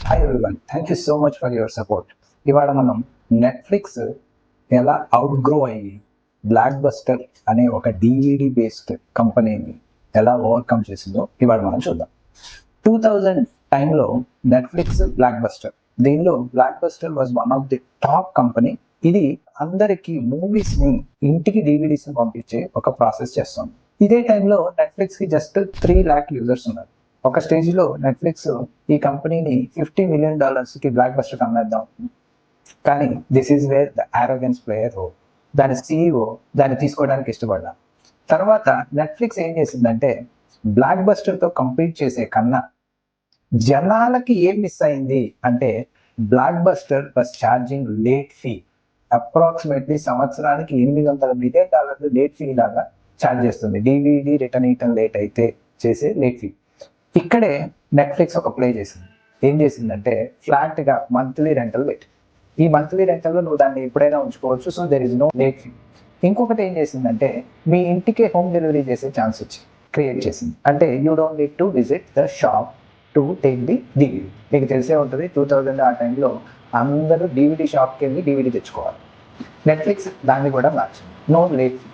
Hi everyone, thank you so much for your support. ఇవాళ మనం Netflix ఎలా అవుట్గ్రో అయ్యి బ్లాక్ బస్టర్ అనే ఒక డివిడి బేస్డ్ కంపెనీని ఎలా ఓవర్కమ్ చేసిందో ఇవాళ మనం చూద్దాం. 2000 టైంలో నెట్ఫ్లిక్స్ బ్లాక్ బస్టర్, దీనిలో block buster was one of the top company. ఇది అందరికి మూవీస్ ని ఇంటికి డివిడీస్ ని పంపించే ఒక ప్రాసెస్ చేస్తుంది. ఇదే టైంలో నెట్ఫ్లిక్స్ కి జస్ట్ 3 lakh యూజర్స్ ఉన్నారు. ఒక స్టేజ్ లో నెట్ఫ్లిక్స్ ఈ కంపెనీని $50 million కి బ్లాక్ బస్టర్ అమ్మేద్దాం, కానీ this is where the ఆరోగెన్స్ player దాని సిఇఓ దాన్ని తీసుకోవడానికి ఇష్టపడ్డా. తర్వాత నెట్ఫ్లిక్స్ ఏం చేసిందంటే బ్లాక్ బస్టర్ తో కంపీట్ చేసే కన్నా జనాలకి ఏం మిస్ అయింది అంటే block buster was charging late fee. Approximately సంవత్సరానికి $800 million లేట్ ఫీ లాగా ఛార్జ్ చేస్తుంది. డివిడి రిటర్న్ ఇయటం లేట్ అయితే చేసే లేట్ ఫీ. ఇక్కడే నెట్ఫ్లిక్స్ ఒక ప్లే చేసింది. ఏం చేసిందంటే ఫ్లాట్ గా మంత్లీ రెంటల్ పెట్టి, ఈ మంత్లీ రెంటల్లో నువ్వు దాన్ని ఎప్పుడైనా ఉంచుకోవచ్చు, so there is no late fee. ఇంకొకటి ఏం చేసిందంటే మీ ఇంటికే హోమ్ డెలివరీ చేసే ఛాన్స్ వచ్చి క్రియేట్ చేసింది. అంటే you don't need to visit the shop to take the DVD. మీకు తెలిసే ఉంటుంది 2000 ఆ టైంలో అందరూ డివిడి షాప్కి వెళ్ళి డివిడి తెచ్చుకోవాలి. నెట్ఫ్లిక్స్ దాన్ని కూడా మార్చింది, నో లేట్ ఫీ.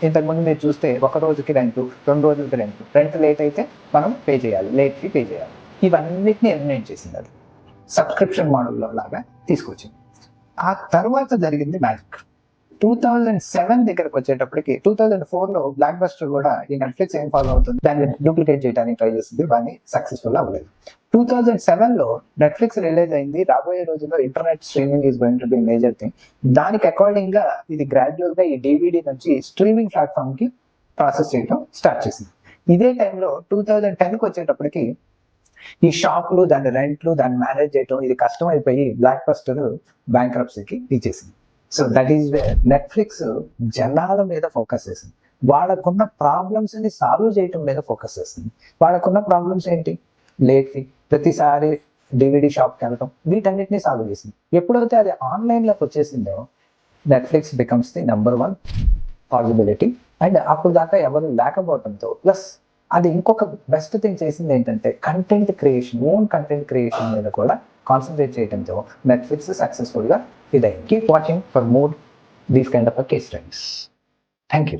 ఇంతకుముందు మీరు చూస్తే ఒక రోజుకి రెంట్, 2 రోజులకి రెంట్ లేట్ అయితే మనం పే చేయాలి, లేట్ ఫీ పే చేయాలి. ఇవన్నిటిని ఎలిమినేట్ చేసింది, అది సబ్స్క్రిప్షన్ మోడల్లో లాగా తీసుకొచ్చింది. ఆ తర్వాత జరిగింది మ్యాజిక్. 2007 దగ్గరకు వచ్చేటప్పటికి 2004లో బ్లాక్ బస్టర్ కూడా ఈ నెట్ఫ్లిక్స్ ఏం ఫాలో అవుతుంది, దాన్ని డూప్లికేట్ చేయడానికి ట్రై చేస్తుంది, కానీ సక్సెస్ఫుల్ అవ్వలేదు. 2007లో నెట్ఫ్లిక్స్ రిలీజ్ అయింది. రాబోయే రోజుల్లో internet streaming is going to be major thing. దానికి అకార్డింగ్ గా ఇది గ్రాడ్యువల్ గా ఈ డివిడి నుంచి స్ట్రీమింగ్ ప్లాట్ఫామ్ కి ప్రాసెస్ చేయడం స్టార్ట్ చేసింది. ఇదే టైంలో 2010కి వచ్చేటప్పటికి ఈ షాప్లు, దాని రెంట్లు, దాన్ని మేనేజ్ చేయడం ఇది కష్టం అయిపోయి బ్లాక్ బస్టర్ బ్యాంక్రప్సీకి తీసేసింది. So that is where Netflix జనాల మీద ఫోకస్ చేసింది. వాళ్ళకున్న ప్రాబ్లమ్స్ ని సాల్వ్ చేయడం మీద ఫోకస్ చేసింది. వాళ్ళకున్న ప్రాబ్లమ్స్ ఏంటి? లేట్ ఫీ, ప్రతిసారి డివిడి షాప్కి వెళ్ళడం, వీటన్నిటిని సాల్వ్ చేసింది. ఎప్పుడైతే అది ఆన్లైన్లోకి వచ్చేసిందో Netflix becomes the #1 possibility. And అప్పుడు దాకా ఎవరు లేకపోవడంతో, ప్లస్ అది ఇంకొక బెస్ట్ థింగ్ చేసింది ఏంటంటే content creation, own content creation మీద కూడా కాన్సన్ట్రేట్ చేయడంతో నెట్ఫ్లిక్స్ సక్సెస్ఫుల్ గా ఇదైంది. Keep watching for more these kind of case studies. Thank you.